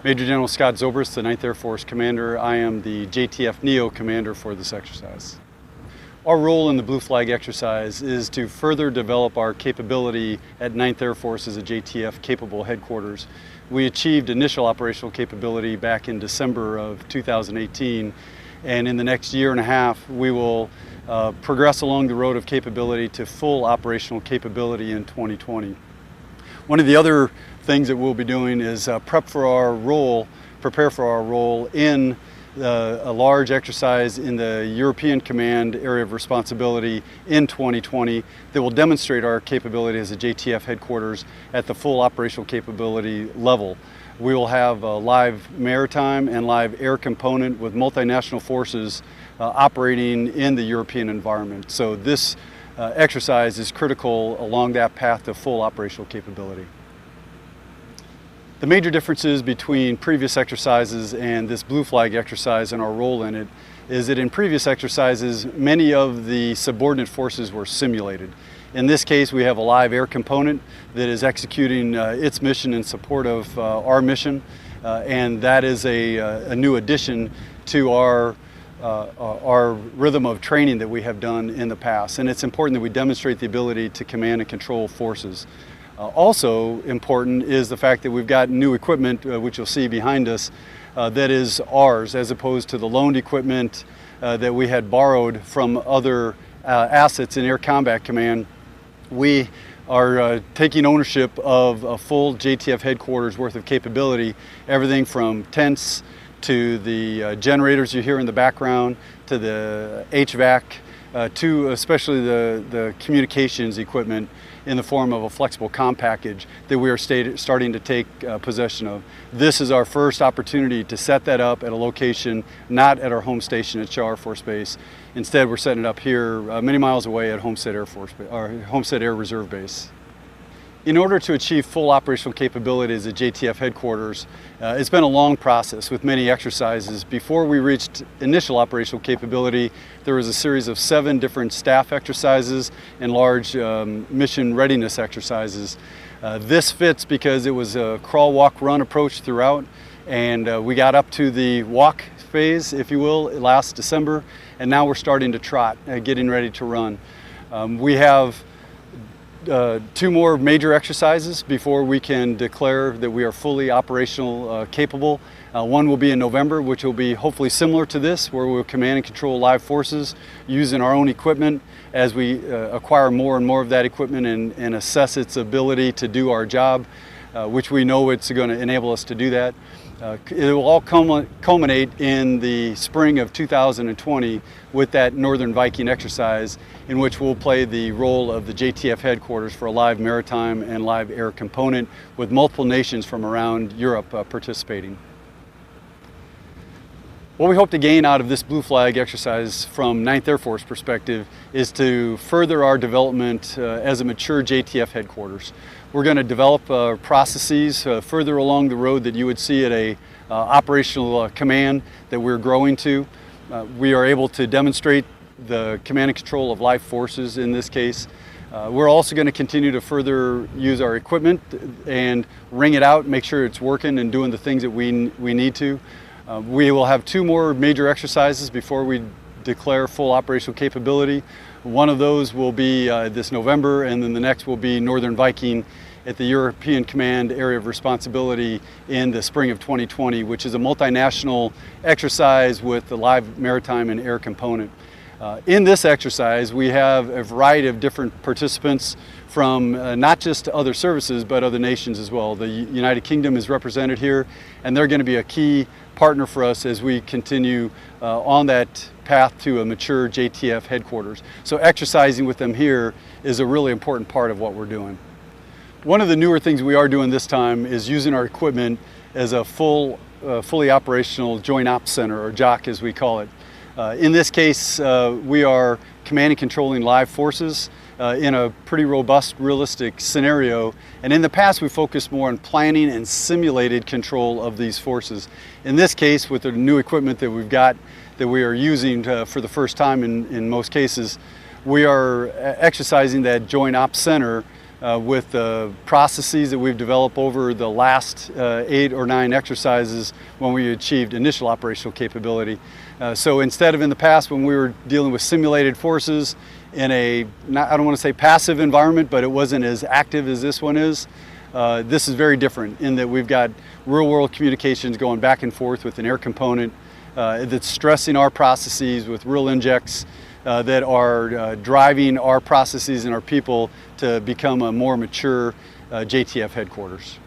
Major General Scott Zobrist, the 9th Air Force Commander. I am the JTF-NEO Commander for this exercise. Our role in the Blue Flag exercise is to further develop our capability at 9th Air Force as a JTF-capable headquarters. We achieved initial operational capability back in December of 2018, and in the next year and a half we will progress along the road of capability to full operational capability in 2020. One of the other things that we'll be doing is prepare for our role in a large exercise in the European Command area of responsibility in 2020 that will demonstrate our capability as a JTF headquarters at the full operational capability level. We will have a live maritime and live air component with multinational forces operating in the European environment. So this exercise is critical along that path to full operational capability. The major differences between previous exercises and this Blue Flag exercise and our role in it is that in previous exercises, many of the subordinate forces were simulated. In this case, we have a live air component that is executing its mission in support of our mission, and that is a new addition to our rhythm of training that we have done in the past. And it's important that we demonstrate the ability to command and control forces. Also important is the fact that we've got new equipment, which you'll see behind us, that is ours, as opposed to the loaned equipment that we had borrowed from other assets in Air Combat Command. We are taking ownership of a full JTF headquarters worth of capability, everything from tents to the generators you hear in the background, to the HVAC, to especially the communications equipment in the form of a flexible comm package that we are starting to take possession of. This is our first opportunity to set that up at a location not at our home station at Shaw Air Force Base. Instead, we're setting it up here many miles away at Homestead Air Reserve Base. In order to achieve full operational capability as a JTF headquarters, it's been a long process with many exercises. Before we reached initial operational capability, there was a series of 7 different staff exercises and large mission readiness exercises. This fits because it was a crawl, walk, run approach throughout, and we got up to the walk phase, if you will, last December, and now we're starting to trot, getting ready to run. We have 2 more major exercises before we can declare that we are fully operational capable. One will be in November, which will be hopefully similar to this, where we'll command and control live forces using our own equipment as we acquire more and more of that equipment and assess its ability to do our job, which we know it's going to enable us to do that. It will all culminate in the spring of 2020 with that Northern Viking exercise, in which we'll play the role of the JTF headquarters for a live maritime and live air component with multiple nations from around Europe participating. What we hope to gain out of this Blue Flag exercise from 9th Air Force perspective is to further our development as a mature JTF headquarters. We're going to develop processes further along the road that you would see at a operational command that we're growing to. We are able to demonstrate the command and control of live forces in this case. We're also going to continue to further use our equipment and wring it out, make sure it's working and doing the things that we need to. We will have 2 more major exercises before we declare full operational capability. One of those will be this November, and then the next will be Northern Viking at the European Command area of responsibility in the spring of 2020, which is a multinational exercise with the live maritime and air component. In this exercise, we have a variety of different participants from not just other services, but other nations as well. The United Kingdom is represented here, and they're going to be a key partner for us as we continue on that path to a mature JTF headquarters. So exercising with them here is a really important part of what we're doing. One of the newer things we are doing this time is using our equipment as a fully operational Joint Ops Center, or JOC as we call it. In this case, we are command and controlling live forces in a pretty robust, realistic scenario. And in the past, we focused more on planning and simulated control of these forces. In this case, with the new equipment that we've got, that we are using for the first time in most cases, we are exercising that Joint Ops Center with the processes that we've developed over the last 8 or 9 exercises when we achieved initial operational capability. So instead of in the past when we were dealing with simulated forces in a, I don't want to say passive environment, but it wasn't as active as this one is, this is very different in that we've got real-world communications going back and forth with an air component that's stressing our processes with real injects that are driving our processes and our people to become a more mature JTF headquarters.